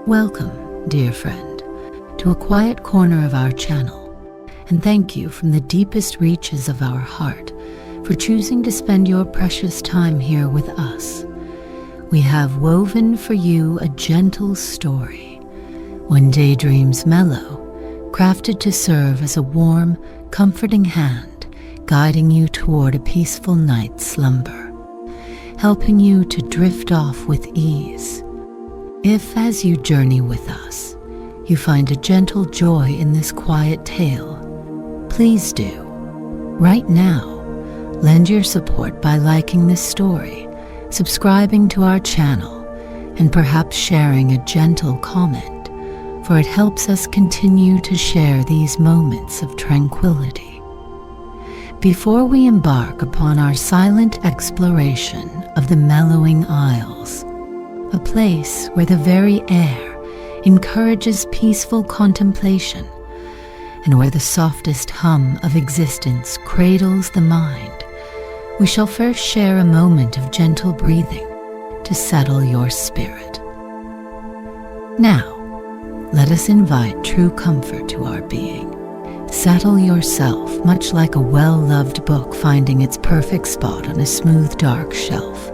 Welcome, dear friend, to a quiet corner of our channel, and thank you from the deepest reaches of our heart for choosing to spend your precious time here with us. We have woven for you a gentle story, When Daydreams Mellow, crafted to serve as a warm, comforting hand, guiding you toward a peaceful night's slumber, helping you to drift off with ease. If, as you journey with us, you find a gentle joy in this quiet tale, please do, right now, lend your support by liking this story, subscribing to our channel, and perhaps sharing a gentle comment, for it helps us continue to share these moments of tranquility. Before we embark upon our silent exploration of the Mellowing Isles, a place where the very air encourages peaceful contemplation and where the softest hum of existence cradles the mind, we shall first share a moment of gentle breathing to settle your spirit. Now, let us invite true comfort to our being. Settle yourself, much like a well-loved book finding its perfect spot on a smooth, dark shelf.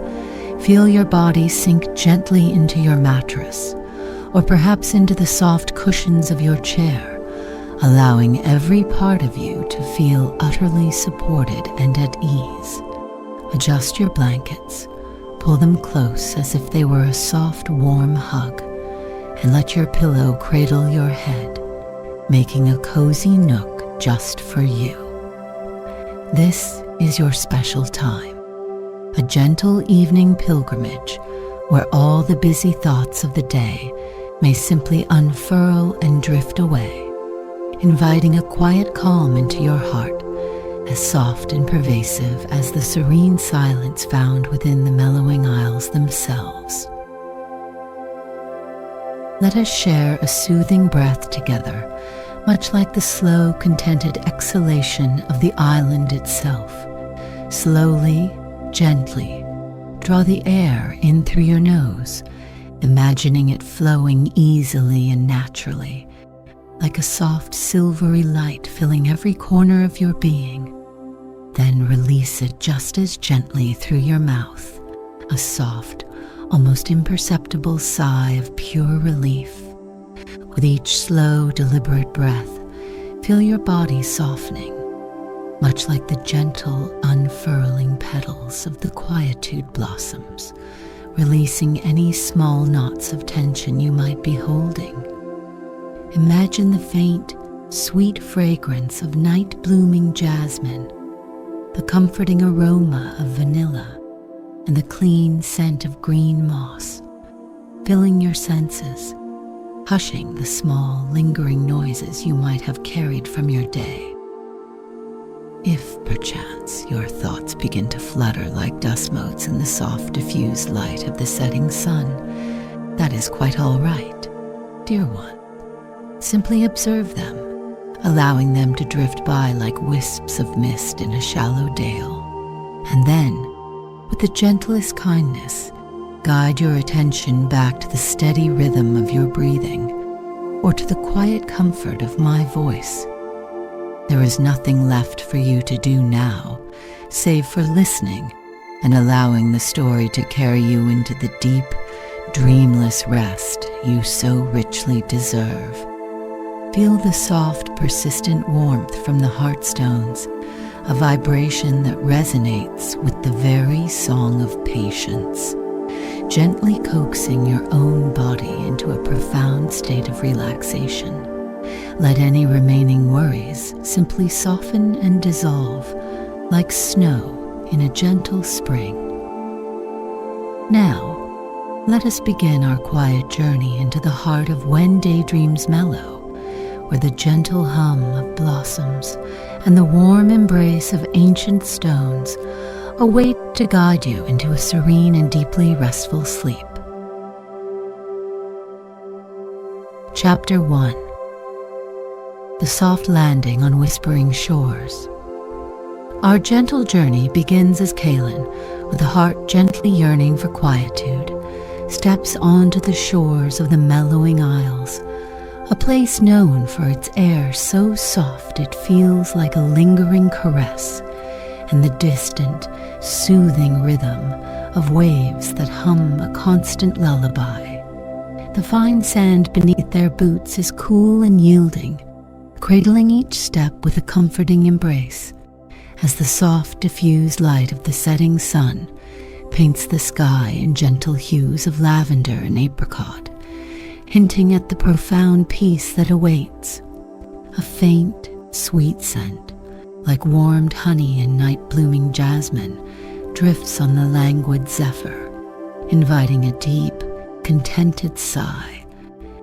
Feel your body sink gently into your mattress, or perhaps into the soft cushions of your chair, allowing every part of you to feel utterly supported and at ease. Adjust your blankets, pull them close as if they were a soft, warm hug, and let your pillow cradle your head, making a cozy nook just for you. This is your special time. A gentle evening pilgrimage where all the busy thoughts of the day may simply unfurl and drift away, inviting a quiet calm into your heart, as soft and pervasive as the serene silence found within the Mellowing Isles themselves. Let us share a soothing breath together, much like the slow, contented exhalation of the island itself. Slowly, gently, draw the air in through your nose, imagining it flowing easily and naturally, like a soft silvery light filling every corner of your being. Then release it just as gently through your mouth, a soft, almost imperceptible sigh of pure relief. With each slow, deliberate breath, feel your body softening, much like the gentle, unfurling petals of the Quietude Blossoms, releasing any small knots of tension you might be holding. Imagine the faint, sweet fragrance of night-blooming jasmine, the comforting aroma of vanilla, and the clean scent of green moss, filling your senses, hushing the small, lingering noises you might have carried from your day. If, perchance, your thoughts begin to flutter like dust motes in the soft, diffused light of the setting sun, that is quite all right, dear one. Simply observe them, allowing them to drift by like wisps of mist in a shallow dale. And then, with the gentlest kindness, guide your attention back to the steady rhythm of your breathing, or to the quiet comfort of my voice. There is nothing left for you to do now, save for listening and allowing the story to carry you into the deep, dreamless rest you so richly deserve. Feel the soft, persistent warmth from the heartstones, a vibration that resonates with the very song of patience, gently coaxing your own body into a profound state of relaxation. Let any remaining worries simply soften and dissolve like snow in a gentle spring. Now, let us begin our quiet journey into the heart of When Daydreams Mellow, where the gentle hum of blossoms and the warm embrace of ancient stones await to guide you into a serene and deeply restful sleep. Chapter 1. The soft landing on whispering shores. Our gentle journey begins as Kaylin, with a heart gently yearning for quietude, steps onto the shores of the Mellowing Isles, a place known for its air so soft it feels like a lingering caress, and the distant, soothing rhythm of waves that hum a constant lullaby. The fine sand beneath their boots is cool and yielding, cradling each step with a comforting embrace, as the soft, diffused light of the setting sun paints the sky in gentle hues of lavender and apricot, hinting at the profound peace that awaits. A faint, sweet scent, like warmed honey and night-blooming jasmine, drifts on the languid zephyr, inviting a deep, contented sigh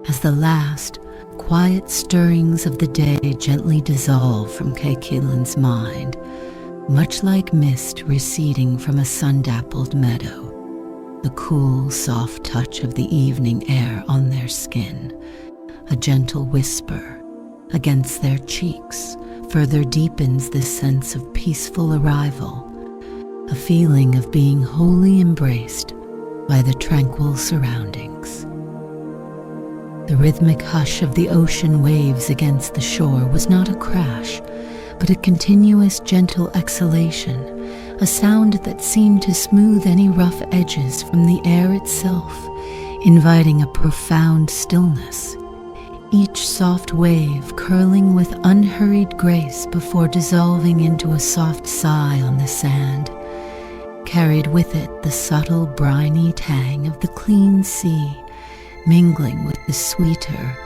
as the last, quiet stirrings of the day gently dissolve from Keikilan's mind, much like mist receding from a sun-dappled meadow. The cool, soft touch of the evening air on their skin, a gentle whisper against their cheeks, further deepens this sense of peaceful arrival, a feeling of being wholly embraced by the tranquil surroundings. The rhythmic hush of the ocean waves against the shore was not a crash, but a continuous gentle exhalation, a sound that seemed to smooth any rough edges from the air itself, inviting a profound stillness, each soft wave curling with unhurried grace before dissolving into a soft sigh on the sand, carried with it the subtle briny tang of the clean sea, mingling with the sweeter,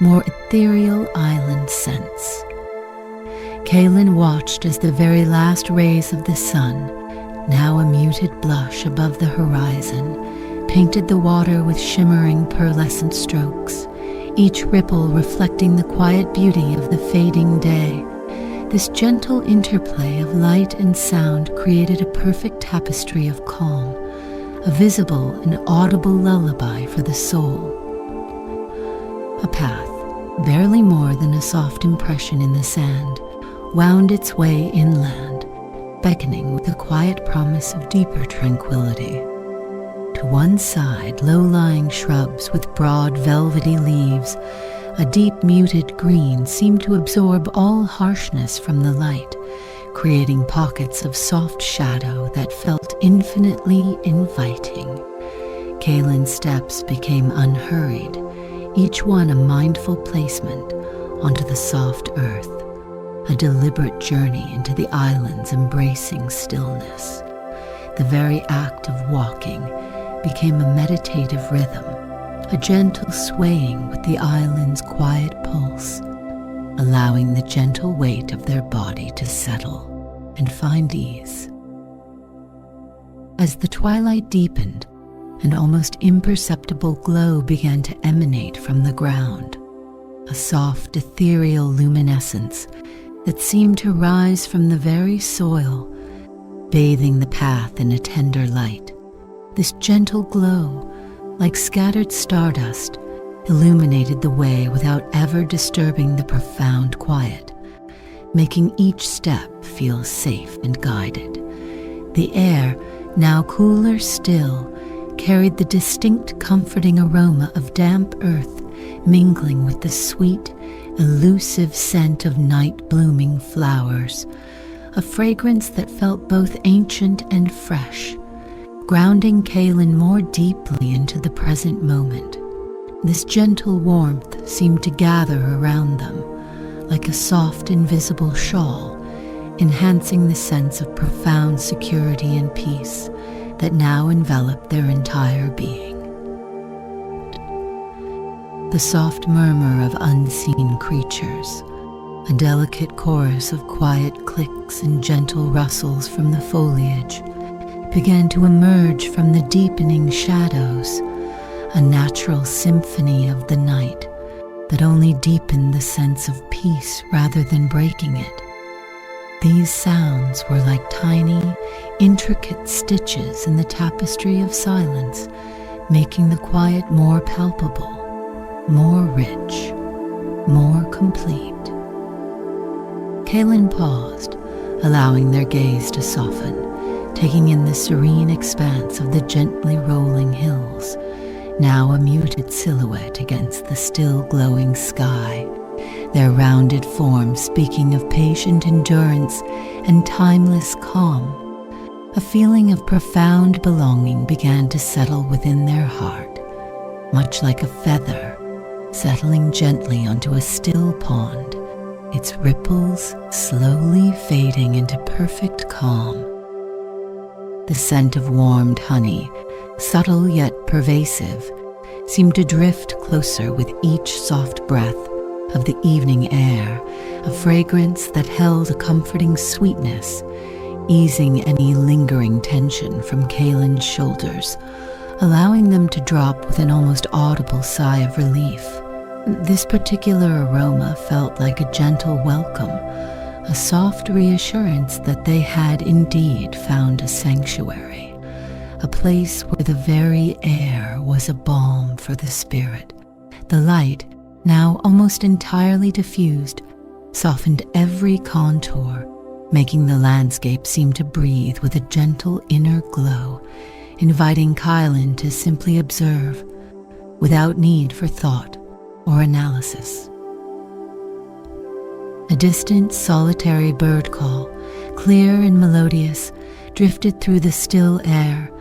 more ethereal island scents. Kaylin watched as the very last rays of the sun, now a muted blush above the horizon, painted the water with shimmering pearlescent strokes, each ripple reflecting the quiet beauty of the fading day. This gentle interplay of light and sound created a perfect tapestry of calm, a visible and audible lullaby for the soul. A path, barely more than a soft impression in the sand, wound its way inland, beckoning with a quiet promise of deeper tranquility. To one side, low-lying shrubs with broad, velvety leaves, a deep muted green seemed to absorb all harshness from the light, creating pockets of soft shadow that felt infinitely inviting. Kaylin's steps became unhurried, each one a mindful placement onto the soft earth, a deliberate journey into the island's embracing stillness. The very act of walking became a meditative rhythm, a gentle swaying with the island's quiet pulse, allowing the gentle weight of their body to settle and find ease. As the twilight deepened, an almost imperceptible glow began to emanate from the ground, a soft, ethereal luminescence that seemed to rise from the very soil, bathing the path in a tender light. This gentle glow, like scattered stardust, illuminated the way without ever disturbing the profound quiet, making each step feel safe and guided. The air, now cooler still, carried the distinct comforting aroma of damp earth mingling with the sweet, elusive scent of night-blooming flowers, a fragrance that felt both ancient and fresh, grounding Kaylin more deeply into the present moment. This gentle warmth seemed to gather around them, like a soft, invisible shawl, enhancing the sense of profound security and peace that now enveloped their entire being. The soft murmur of unseen creatures, a delicate chorus of quiet clicks and gentle rustles from the foliage, began to emerge from the deepening shadows, a natural symphony of the night that only deepened the sense of peace rather than breaking it. These sounds were like tiny, intricate stitches in the tapestry of silence, making the quiet more palpable, more rich, more complete. Kaylin paused, allowing their gaze to soften, taking in the serene expanse of the gently rolling hills, now a muted silhouette against the still glowing sky, their rounded forms speaking of patient endurance and timeless calm. A feeling of profound belonging began to settle within their heart, much like a feather settling gently onto a still pond, its ripples slowly fading into perfect calm. The scent of warmed honey, subtle yet pervasive, seemed to drift closer with each soft breath of the evening air, a fragrance that held a comforting sweetness, easing any lingering tension from Kaylin's shoulders, allowing them to drop with an almost audible sigh of relief. This particular aroma felt like a gentle welcome, a soft reassurance that they had indeed found a sanctuary, a place where the very air was a balm for the spirit. The light, now almost entirely diffused, softened every contour, making the landscape seem to breathe with a gentle inner glow, inviting Kaylin to simply observe, without need for thought or analysis. A distant, solitary bird call, clear and melodious, drifted through the still air,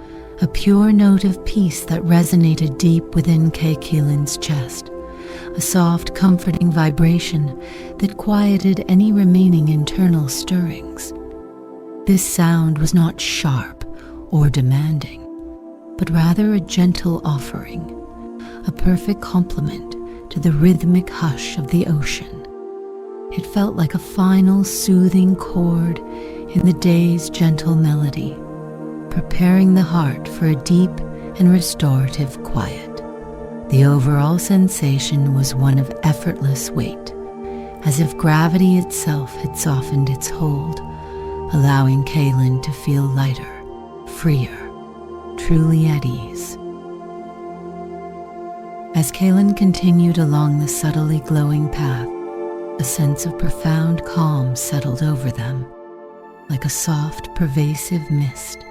a pure note of peace that resonated deep within Kaylin's chest, a soft, comforting vibration that quieted any remaining internal stirrings. This sound was not sharp or demanding, but rather a gentle offering, a perfect complement to the rhythmic hush of the ocean. It felt like a final soothing chord in the day's gentle melody, preparing the heart for a deep and restorative quiet. The overall sensation was one of effortless weight, as if gravity itself had softened its hold, allowing Kaylin to feel lighter, freer, truly at ease. As Kaylin continued along the subtly glowing path, a sense of profound calm settled over them, like a soft, pervasive mist,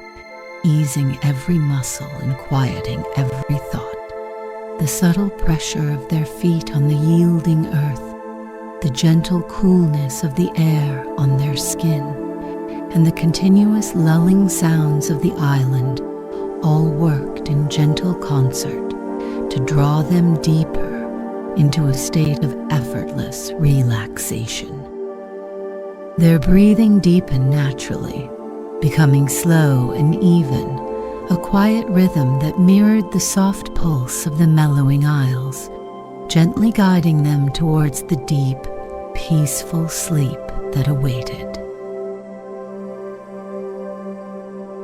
easing every muscle and quieting every thought. The subtle pressure of their feet on the yielding earth, the gentle coolness of the air on their skin, and the continuous lulling sounds of the island all worked in gentle concert to draw them deeper into a state of effortless relaxation. Their breathing deepened naturally, becoming slow and even, a quiet rhythm that mirrored the soft pulse of the Mellowing Isles, gently guiding them towards the deep, peaceful sleep that awaited.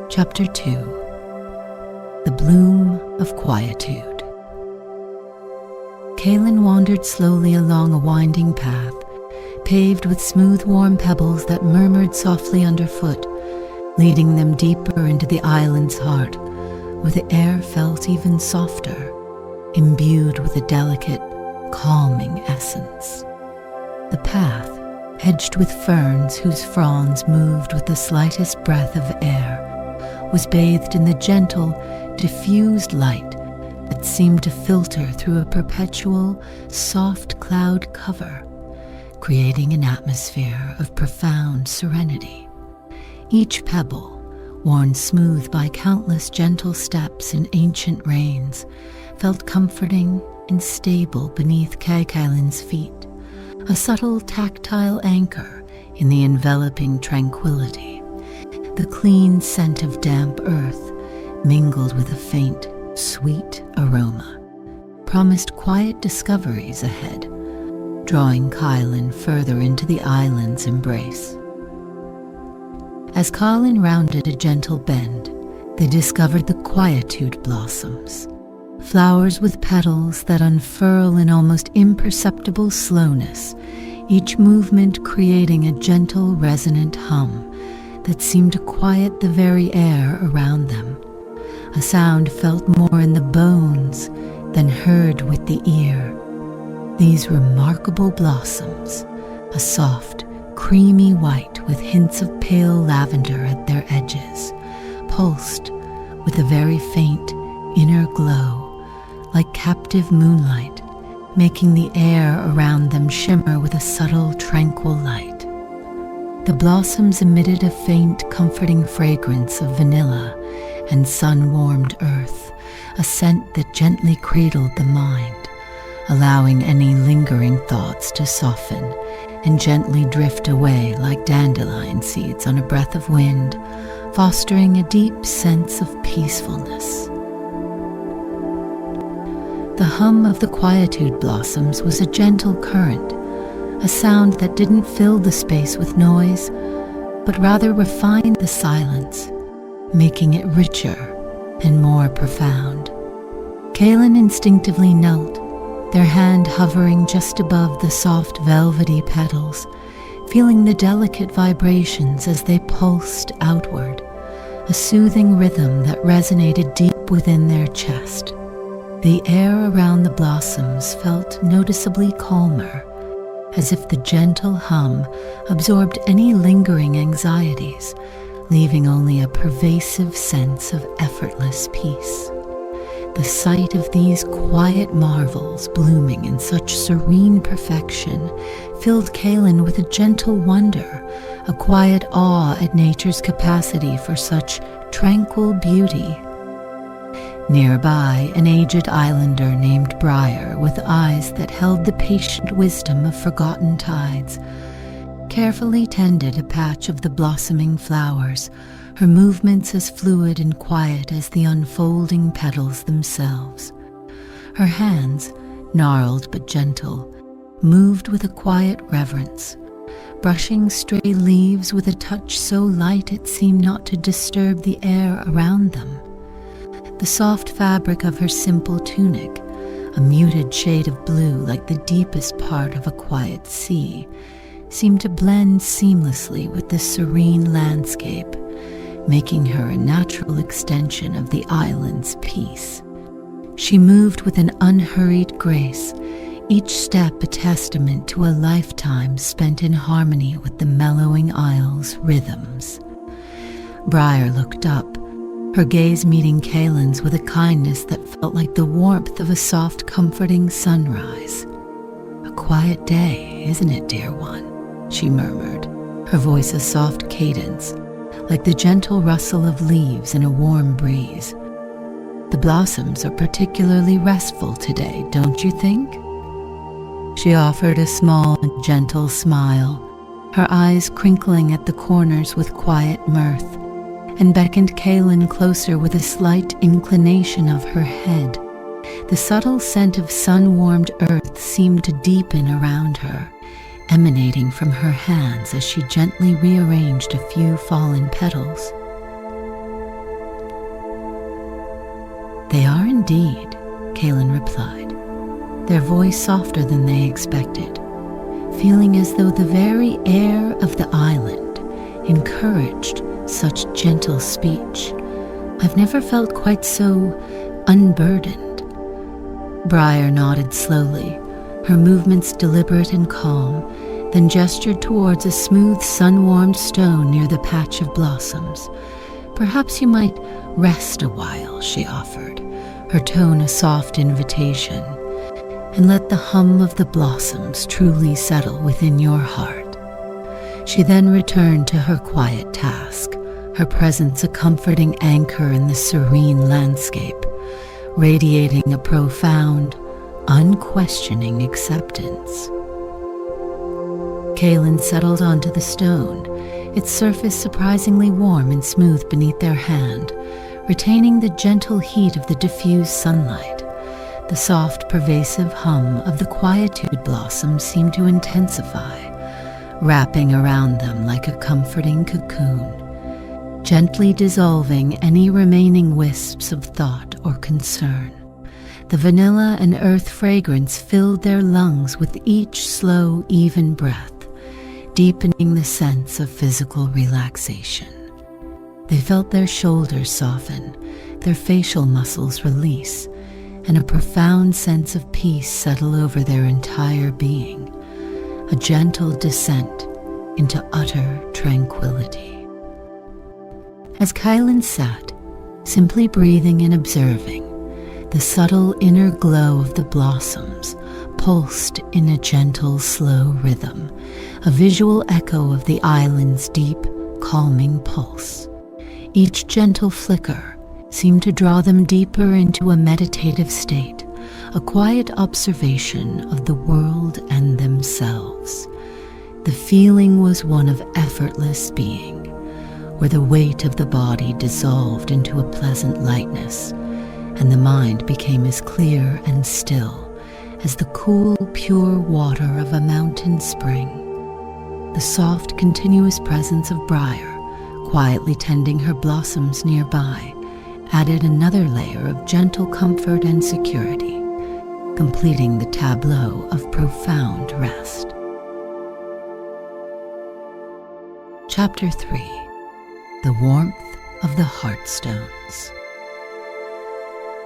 Chapter 2. The Bloom of Quietude. Kaylin wandered slowly along a winding path, paved with smooth, warm pebbles that murmured softly underfoot, leading them deeper into the island's heart, where the air felt even softer, imbued with a delicate, calming essence. The path, edged with ferns whose fronds moved with the slightest breath of air, was bathed in the gentle, diffused light that seemed to filter through a perpetual, soft cloud cover, creating an atmosphere of profound serenity. Each pebble, worn smooth by countless gentle steps in ancient rains, felt comforting and stable beneath Kaylin's feet, a subtle tactile anchor in the enveloping tranquility. The clean scent of damp earth, mingled with a faint, sweet aroma, promised quiet discoveries ahead, drawing Kaylin further into the island's embrace. As Kaylin rounded a gentle bend, they discovered the Quietude Blossoms, flowers with petals that unfurl in almost imperceptible slowness, each movement creating a gentle, resonant hum that seemed to quiet the very air around them. A sound felt more in the bones than heard with the ear. These remarkable blossoms, a soft, creamy white with hints of pale lavender at their edges, pulsed with a very faint inner glow, like captive moonlight, making the air around them shimmer with a subtle, tranquil light. The blossoms emitted a faint, comforting fragrance of vanilla and sun-warmed earth, a scent that gently cradled the mind, allowing any lingering thoughts to soften and gently drift away like dandelion seeds on a breath of wind, fostering a deep sense of peacefulness. The hum of the Quietude Blossoms was a gentle current, a sound that didn't fill the space with noise, but rather refined the silence, making it richer and more profound. Kaylin instinctively knelt, their hand hovering just above the soft velvety petals, feeling the delicate vibrations as they pulsed outward, a soothing rhythm that resonated deep within their chest. The air around the blossoms felt noticeably calmer, as if the gentle hum absorbed any lingering anxieties, leaving only a pervasive sense of effortless peace. The sight of these quiet marvels blooming in such serene perfection filled Kaylin with a gentle wonder, a quiet awe at nature's capacity for such tranquil beauty. Nearby, an aged islander named Briar, with eyes that held the patient wisdom of forgotten tides, carefully tended a patch of the blossoming flowers, her movements as fluid and quiet as the unfolding petals themselves. Her hands, gnarled but gentle, moved with a quiet reverence, brushing stray leaves with a touch so light it seemed not to disturb the air around them. The soft fabric of her simple tunic, a muted shade of blue like the deepest part of a quiet sea, seemed to blend seamlessly with the serene landscape, making her a natural extension of the island's peace. She moved with an unhurried grace, each step a testament to a lifetime spent in harmony with the Mellowing Isles' rhythms. Briar looked up, her gaze meeting Kaylin's with a kindness that felt like the warmth of a soft, comforting sunrise. "A quiet day, isn't it, dear one?" she murmured, her voice a soft cadence, like the gentle rustle of leaves in a warm breeze. "The blossoms are particularly restful today, don't you think?" She offered a small, gentle smile, her eyes crinkling at the corners with quiet mirth, and beckoned Kaylin closer with a slight inclination of her head. The subtle scent of sun-warmed earth seemed to deepen around her, emanating from her hands as she gently rearranged a few fallen petals. "They are indeed," Kaylin replied, their voice softer than they expected, feeling as though the very air of the island encouraged such gentle speech. "I've never felt quite so unburdened." Briar nodded slowly, her movements deliberate and calm, then gestured towards a smooth, sun-warmed stone near the patch of blossoms. "Perhaps you might rest a while," she offered, her tone a soft invitation, "and let the hum of the blossoms truly settle within your heart." She then returned to her quiet task, her presence a comforting anchor in the serene landscape, radiating a profound, unquestioning acceptance. Kaylin settled onto the stone, its surface surprisingly warm and smooth beneath their hand, retaining the gentle heat of the diffused sunlight. The soft, pervasive hum of the Quietude Blossoms seemed to intensify, wrapping around them like a comforting cocoon, gently dissolving any remaining wisps of thought or concern. The vanilla and earth fragrance filled their lungs with each slow, even breath, deepening the sense of physical relaxation. They felt their shoulders soften, their facial muscles release, and a profound sense of peace settle over their entire being, a gentle descent into utter tranquility. As Kaylin sat, simply breathing and observing, The subtle inner glow of the blossoms pulsed in a gentle, slow rhythm, a visual echo of the island's deep, calming pulse. Each gentle flicker seemed to draw them deeper into a meditative state, a quiet observation of the world and themselves. The feeling was one of effortless being, where the weight of the body dissolved into a pleasant lightness, and the mind became as clear and still as the cool, pure water of a mountain spring. The soft, continuous presence of Briar, quietly tending her blossoms nearby, added another layer of gentle comfort and security, completing the tableau of profound rest. Chapter 3. The Warmth of the Heartstones.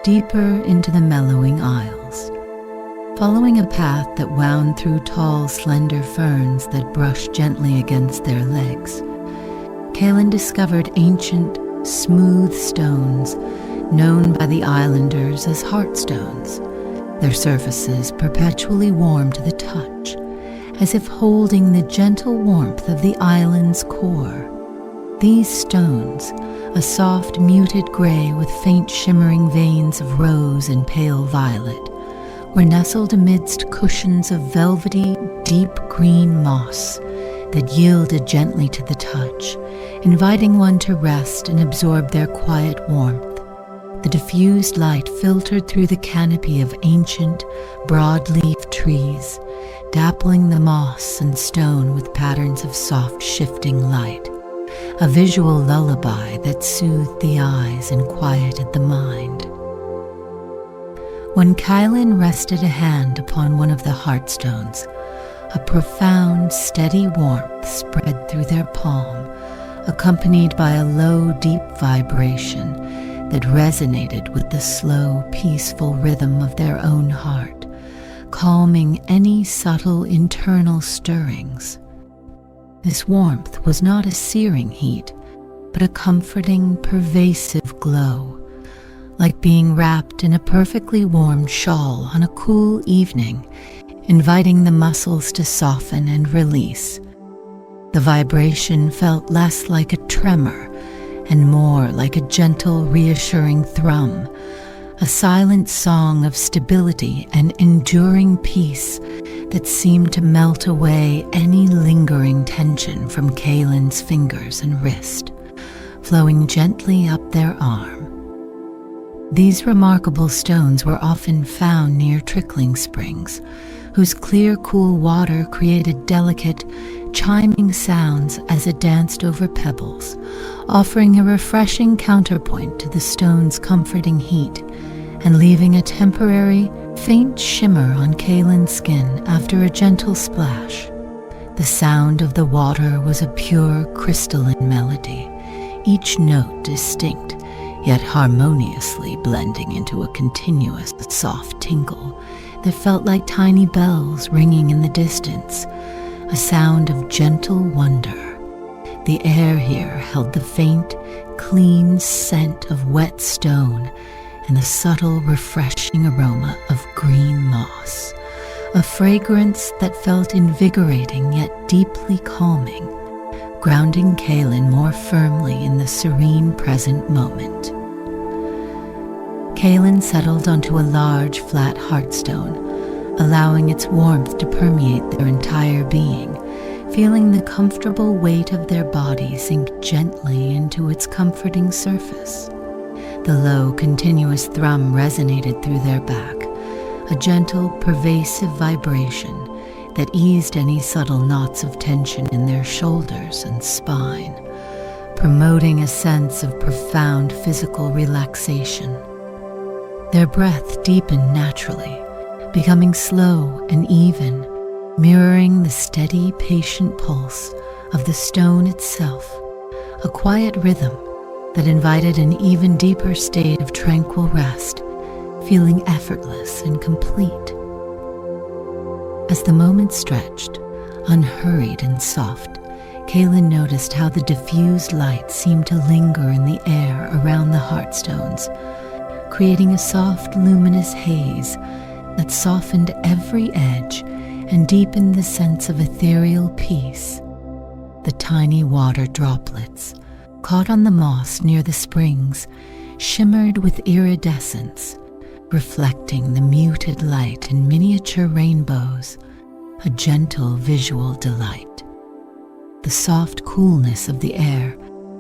Deeper into the Mellowing Isles. Following a path that wound through tall, slender ferns that brushed gently against their legs, Kaelin discovered ancient, smooth stones known by the islanders as heartstones, their surfaces perpetually warm to the touch, as if holding the gentle warmth of the island's core. These stones, a soft, muted gray with faint shimmering veins of rose and pale violet, were nestled amidst cushions of velvety, deep green moss that yielded gently to the touch, inviting one to rest and absorb their quiet warmth. The diffused light filtered through the canopy of ancient, broad-leaved trees, dappling the moss and stone with patterns of soft, shifting light, a visual lullaby that soothed the eyes and quieted the mind. When Kaelin rested a hand upon one of the heartstones, a profound, steady warmth spread through their palm, accompanied by a low, deep vibration that resonated with the slow, peaceful rhythm of their own heart, calming any subtle internal stirrings. This warmth was not a searing heat, but a comforting, pervasive glow, like being wrapped in a perfectly warm shawl on a cool evening, inviting the muscles to soften and release. The vibration felt less like a tremor and more like a gentle, reassuring thrum, a silent song of stability and enduring peace that seemed to melt away any lingering tension from Kaelin's fingers and wrist, flowing gently up their arm. These remarkable stones were often found near trickling springs, whose clear, cool water created delicate, chiming sounds as it danced over pebbles, offering a refreshing counterpoint to the stone's comforting heat and leaving a temporary, faint shimmer on Kaelin's skin after a gentle splash. The sound of the water was a pure, crystalline melody, each note distinct, yet harmoniously blending into a continuous, soft tinkle that felt like tiny bells ringing in the distance, a sound of gentle wonder. The air here held the faint, clean scent of wet stone and the subtle, refreshing aroma of green moss, a fragrance that felt invigorating yet deeply calming, grounding Kaelin more firmly in the serene present moment. Kaelin settled onto a large, flat heartstone, allowing its warmth to permeate their entire being, feeling the comfortable weight of their body sink gently into its comforting surface. The low, continuous thrum resonated through their back, a gentle, pervasive vibration that eased any subtle knots of tension in their shoulders and spine, promoting a sense of profound physical relaxation. Their breath deepened naturally, becoming slow and even, mirroring the steady, patient pulse of the stone itself, a quiet rhythm that invited an even deeper state of tranquil rest, feeling effortless and complete. As the moment stretched, unhurried and soft, Kaelin noticed how the diffused light seemed to linger in the air around the heartstones, creating a soft, luminous haze that softened every edge and deepened the sense of ethereal peace. The tiny water droplets, caught on the moss near the springs, shimmered with iridescence, reflecting the muted light in miniature rainbows, a gentle visual delight. The soft coolness of the air,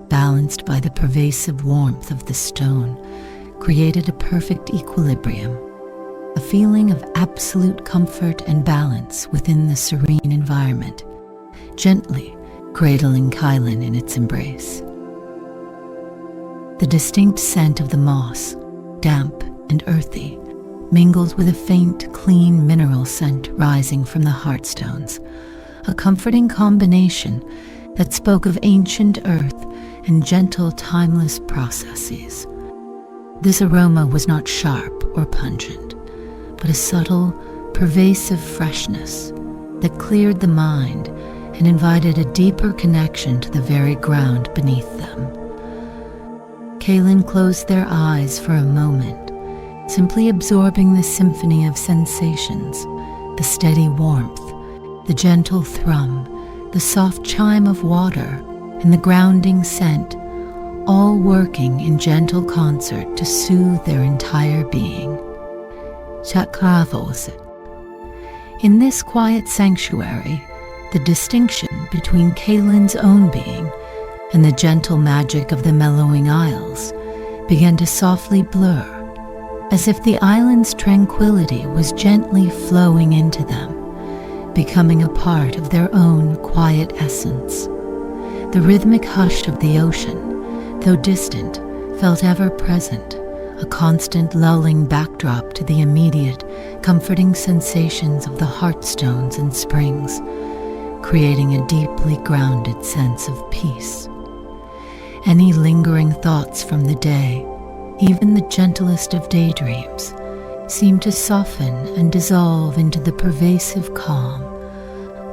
balanced by the pervasive warmth of the stone, created a perfect equilibrium, a feeling of absolute comfort and balance within the serene environment, gently cradling Kylan in its embrace. The distinct scent of the moss, damp and earthy, mingled with a faint, clean mineral scent rising from the heartstones, a comforting combination that spoke of ancient earth and gentle, timeless processes. This aroma was not sharp or pungent, but a subtle, pervasive freshness that cleared the mind and invited a deeper connection to the very ground beneath them. Kylan closed their eyes for a moment, simply absorbing the symphony of sensations, the steady warmth, the gentle thrum, the soft chime of water, and the grounding scent, all working in gentle concert to soothe their entire being. Chakravos. In this quiet sanctuary, the distinction between Kylan's own being and the gentle magic of the Mellowing Isles began to softly blur, as if the island's tranquility was gently flowing into them, becoming a part of their own quiet essence. The rhythmic hush of the ocean, though distant, felt ever present, a constant lulling backdrop to the immediate, comforting sensations of the heartstones and springs, creating a deeply grounded sense of peace. Any lingering thoughts from the day, even the gentlest of daydreams, seemed to soften and dissolve into the pervasive calm,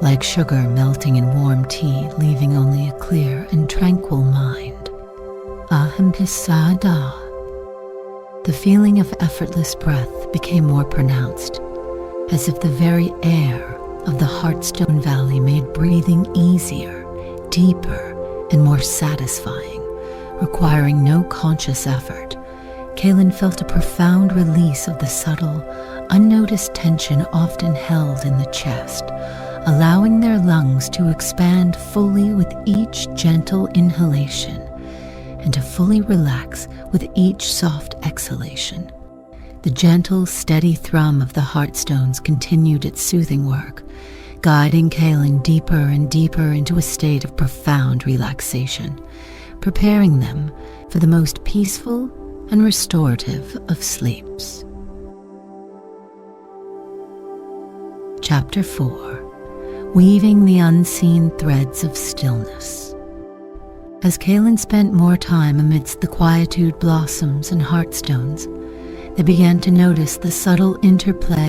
like sugar melting in warm tea, leaving only a clear and tranquil mind. Ahimpisada. The feeling of effortless breath became more pronounced, as if the very air of the Heartstone Valley made breathing easier, deeper, and more satisfying, requiring no conscious effort. Kylan felt a profound release of the subtle, unnoticed tension often held in the chest, allowing their lungs to expand fully with each gentle inhalation and to fully relax with each soft exhalation. The gentle, steady thrum of the heartstones continued its soothing work, guiding Kylan deeper and deeper into a state of profound relaxation, preparing them for the most peaceful and restorative of sleeps. Chapter 4. Weaving the Unseen Threads of Stillness. As Kylan spent more time amidst the Quietude Blossoms and Heartstones, they began to notice the subtle interplay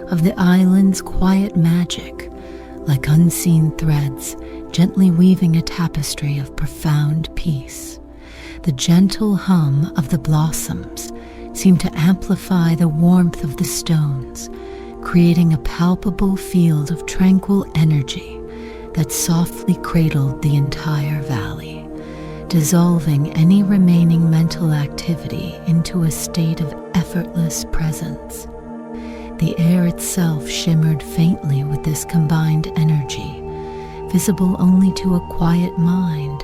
of the island's quiet magic, like unseen threads gently weaving a tapestry of profound peace. The gentle hum of the blossoms seemed to amplify the warmth of the stones, creating a palpable field of tranquil energy that softly cradled the entire valley, dissolving any remaining mental activity into a state of effortless presence. The air itself shimmered faintly with this combined energy, visible only to a quiet mind,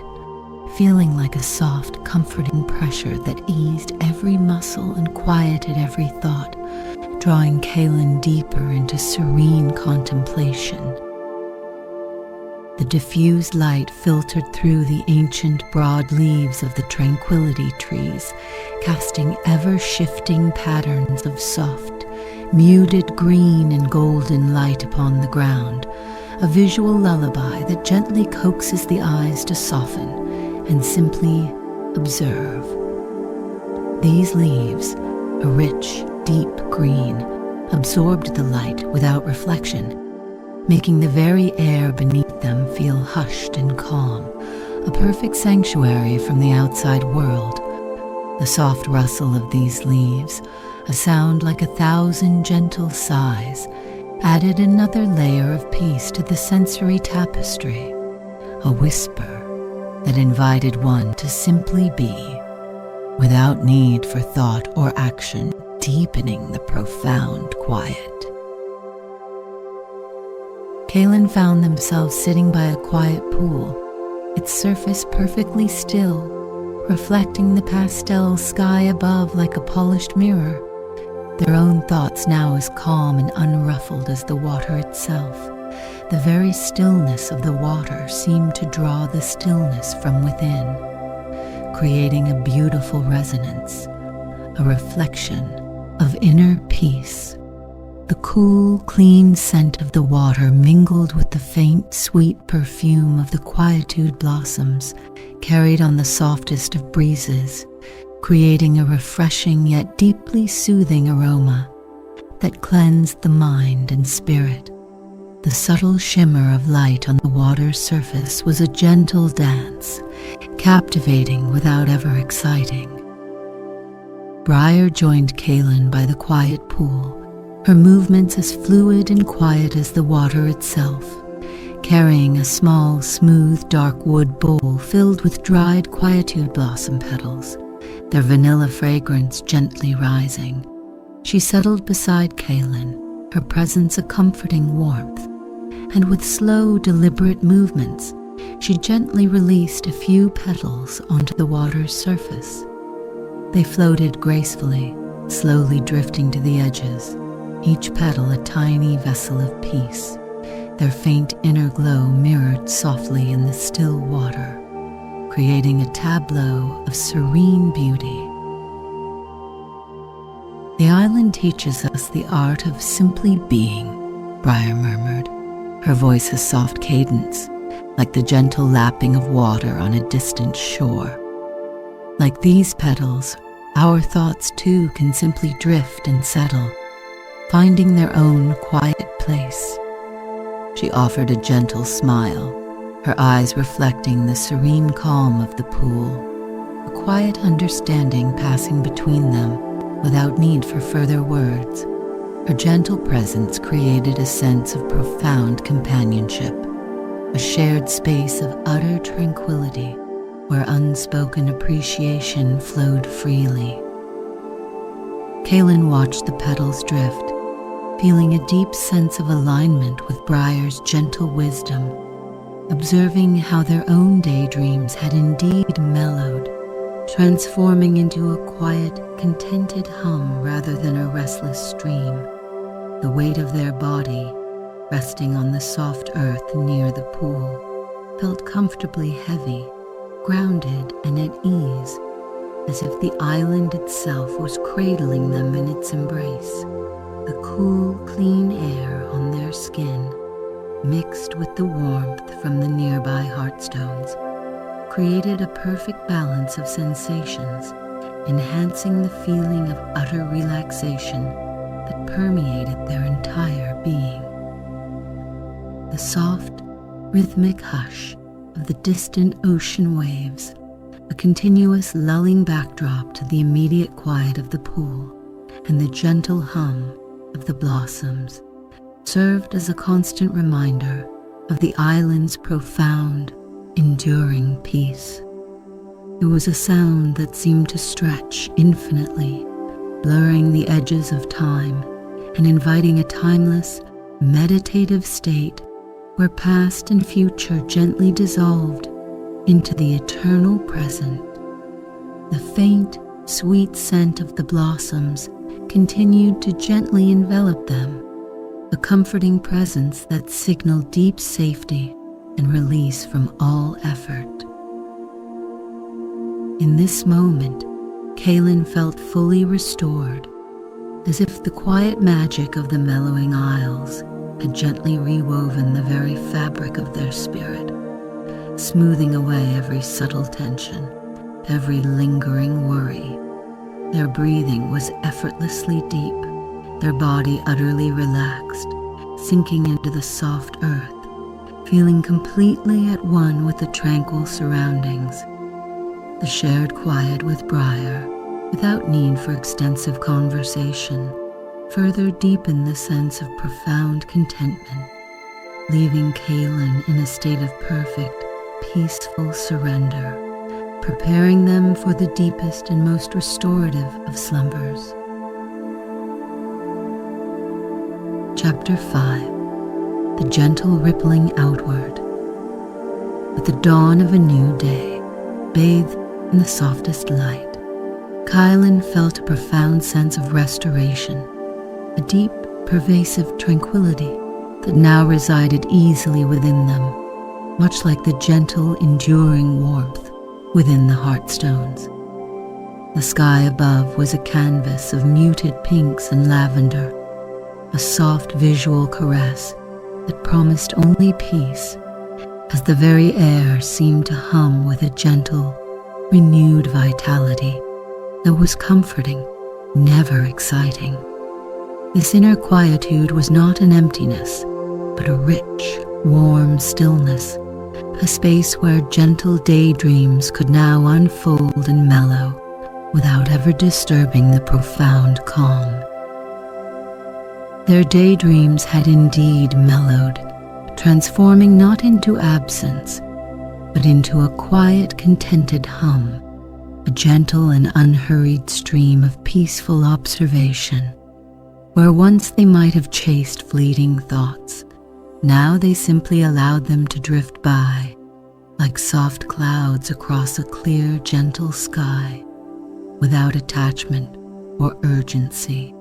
feeling like a soft, comforting pressure that eased every muscle and quieted every thought, drawing Kylan deeper into serene contemplation. The diffused light filtered through the ancient broad leaves of the tranquility trees, casting ever-shifting patterns of soft, muted green and golden light upon the ground, a visual lullaby that gently coaxes the eyes to soften and simply observe. These leaves, a rich, deep green, absorbed the light without reflection, making the very air beneath them feel hushed and calm, a perfect sanctuary from the outside world. The soft rustle of these leaves, a sound like 1,000 gentle sighs, added another layer of peace to the sensory tapestry, a whisper that invited one to simply be, without need for thought or action, deepening the profound quiet. Kaylin found themselves sitting by a quiet pool, its surface perfectly still, reflecting the pastel sky above like a polished mirror, their own thoughts now as calm and unruffled as the water itself. The very stillness of the water seemed to draw the stillness from within, creating a beautiful resonance, a reflection of inner peace. The cool, clean scent of the water mingled with the faint, sweet perfume of the Quietude Blossoms, carried on the softest of breezes, creating a refreshing yet deeply soothing aroma that cleansed the mind and spirit. The subtle shimmer of light on the water's surface was a gentle dance, captivating without ever exciting. Briar joined Kaylin by the quiet pool, her movements as fluid and quiet as the water itself, carrying a small, smooth, dark wood bowl filled with dried Quietude blossom petals, their vanilla fragrance gently rising. She settled beside Kaylin, her presence a comforting warmth, and with slow, deliberate movements, she gently released a few petals onto the water's surface. They floated gracefully, slowly drifting to the edges, each petal a tiny vessel of peace, their faint inner glow mirrored softly in the still water, creating a tableau of serene beauty. The island teaches us the art of simply being, Briar murmured, her voice a soft cadence, like the gentle lapping of water on a distant shore. Like these petals, our thoughts too can simply drift and settle, finding their own quiet place. She offered a gentle smile, her eyes reflecting the serene calm of the pool, a quiet understanding passing between them without need for further words. Her gentle presence created a sense of profound companionship, a shared space of utter tranquility where unspoken appreciation flowed freely. Kaylin watched the petals drift, feeling a deep sense of alignment with Briar's gentle wisdom, observing how their own daydreams had indeed mellowed, transforming into a quiet, contented hum rather than a restless stream. The weight of their body, resting on the soft earth near the pool, felt comfortably heavy, grounded and at ease, as if the island itself was cradling them in its embrace. The cool, clean air on their skin, mixed with the warmth from the nearby heartstones, created a perfect balance of sensations, enhancing the feeling of utter relaxation that permeated their entire being. The soft, rhythmic hush of the distant ocean waves, a continuous lulling backdrop to the immediate quiet of the pool, and the gentle hum of the blossoms, served as a constant reminder of the island's profound, enduring peace. It was a sound that seemed to stretch infinitely, blurring the edges of time and inviting a timeless, meditative state where past and future gently dissolved into the eternal present. The faint, sweet scent of the blossoms continued to gently envelop them, a comforting presence that signaled deep safety and release from all effort. In this moment, Kaylin felt fully restored, as if the quiet magic of the Mellowing Isles had gently rewoven the very fabric of their spirit, smoothing away every subtle tension, every lingering worry. Their breathing was effortlessly deep, their body utterly relaxed, sinking into the soft earth, feeling completely at one with the tranquil surroundings. The shared quiet with Briar, without need for extensive conversation, further deepened the sense of profound contentment, leaving Kaylin in a state of perfect, peaceful surrender, preparing them for the deepest and most restorative of slumbers. Chapter 5. The gentle rippling outward. With the dawn of a new day, bathed in the softest light, Kaylin felt a profound sense of restoration, a deep, pervasive tranquility that now resided easily within them, much like the gentle, enduring warmth within the heartstones. The sky above was a canvas of muted pinks and lavender, a soft visual caress that promised only peace, as the very air seemed to hum with a gentle, renewed vitality that was comforting, never exciting. This inner quietude was not an emptiness, but a rich, warm stillness, a space where gentle daydreams could now unfold and mellow without ever disturbing the profound calm. Their daydreams had indeed mellowed, transforming not into absence, but into a quiet, contented hum, a gentle and unhurried stream of peaceful observation. Where once they might have chased fleeting thoughts, now they simply allowed them to drift by, like soft clouds across a clear, gentle sky, without attachment or urgency.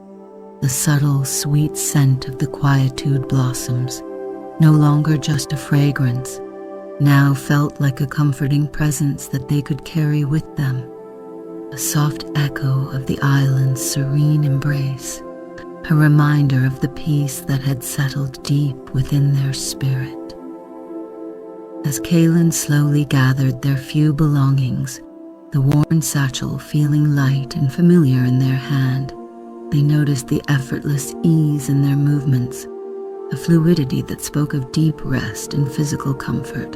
The subtle, sweet scent of the Quietude Blossoms, no longer just a fragrance, now felt like a comforting presence that they could carry with them, a soft echo of the island's serene embrace, a reminder of the peace that had settled deep within their spirit. As Kaylin slowly gathered their few belongings, the worn satchel feeling light and familiar in their hand, they noticed the effortless ease in their movements, a fluidity that spoke of deep rest and physical comfort.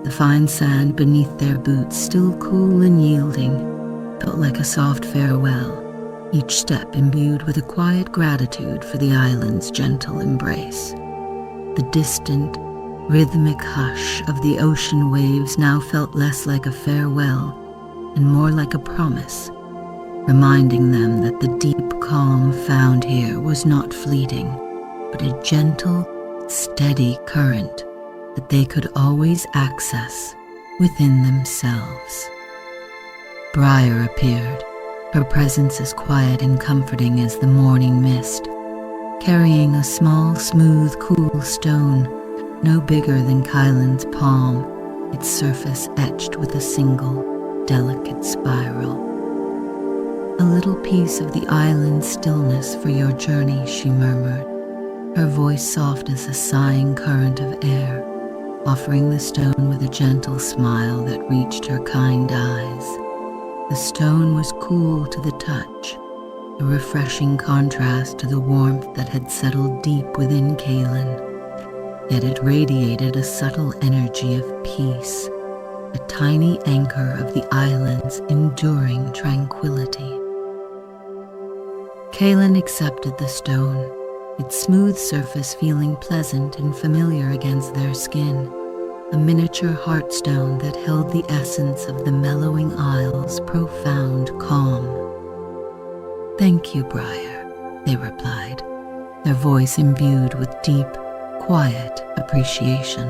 The fine sand beneath their boots, still cool and yielding, felt like a soft farewell, each step imbued with a quiet gratitude for the island's gentle embrace. The distant, rhythmic hush of the ocean waves now felt less like a farewell and more like a promise, reminding them that the deep calm found here was not fleeting, but a gentle, steady current that they could always access within themselves. Briar appeared, her presence as quiet and comforting as the morning mist, carrying a small, smooth, cool stone, no bigger than Kaylin's palm, its surface etched with a single, delicate spiral. "A little piece of the island's stillness for your journey," she murmured, her voice soft as a sighing current of air, offering the stone with a gentle smile that reached her kind eyes. The stone was cool to the touch, a refreshing contrast to the warmth that had settled deep within Kaylin, yet it radiated a subtle energy of peace, a tiny anchor of the island's enduring tranquility. Kaylin accepted the stone, its smooth surface feeling pleasant and familiar against their skin, a miniature heartstone that held the essence of the Mellowing Isles' profound calm. "Thank you, Briar," they replied, their voice imbued with deep, quiet appreciation.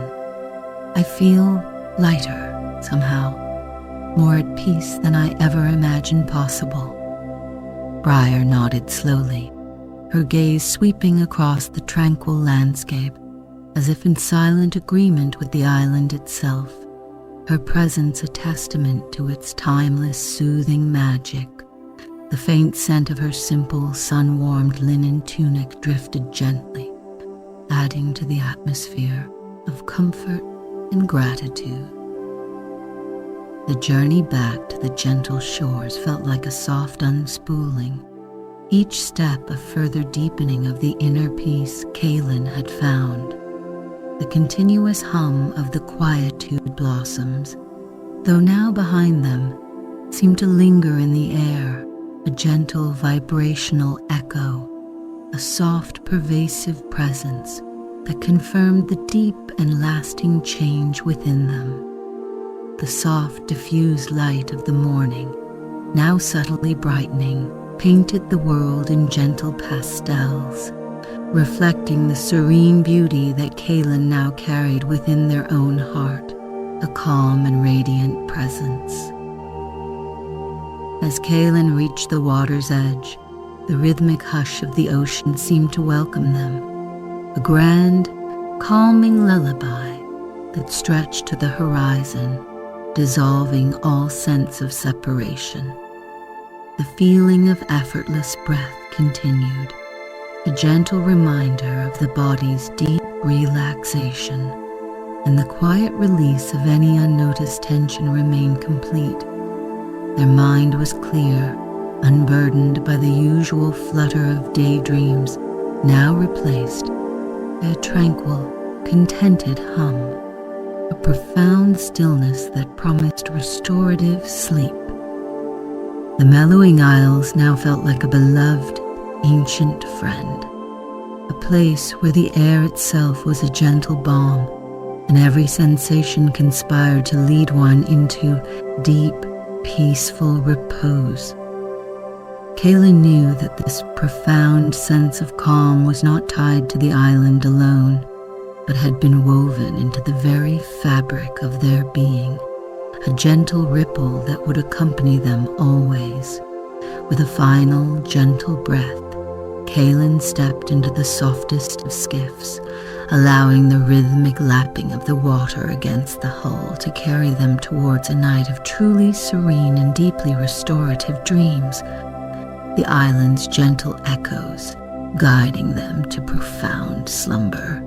"I feel lighter, somehow, more at peace than I ever imagined possible." Briar nodded slowly, her gaze sweeping across the tranquil landscape, as if in silent agreement with the island itself, her presence a testament to its timeless, soothing magic. The faint scent of her simple, sun-warmed linen tunic drifted gently, adding to the atmosphere of comfort and gratitude. The journey back to the gentle shores felt like a soft unspooling, each step a further deepening of the inner peace Kaylin had found. The continuous hum of the Quietude Blossoms, though now behind them, seemed to linger in the air, a gentle vibrational echo, a soft pervasive presence that confirmed the deep and lasting change within them. The soft diffused light of the morning, now subtly brightening, painted the world in gentle pastels, reflecting the serene beauty that Kaylin now carried within their own heart, a calm and radiant presence. As Kaylin reached the water's edge, the rhythmic hush of the ocean seemed to welcome them, a grand, calming lullaby that stretched to the horizon, dissolving all sense of separation. The feeling of effortless breath continued, a gentle reminder of the body's deep relaxation, and the quiet release of any unnoticed tension remained complete. Their mind was clear, unburdened by the usual flutter of daydreams, now replaced by a tranquil, contented hum, a profound stillness that promised restorative sleep. The Mellowing Isles now felt like a beloved, ancient friend, a place where the air itself was a gentle balm, and every sensation conspired to lead one into deep, peaceful repose. Kaylin knew that this profound sense of calm was not tied to the island alone, but had been woven into the very fabric of their being, a gentle ripple that would accompany them always. With a final, gentle breath, Kaylin stepped into the softest of skiffs, allowing the rhythmic lapping of the water against the hull to carry them towards a night of truly serene and deeply restorative dreams, the island's gentle echoes guiding them to profound slumber.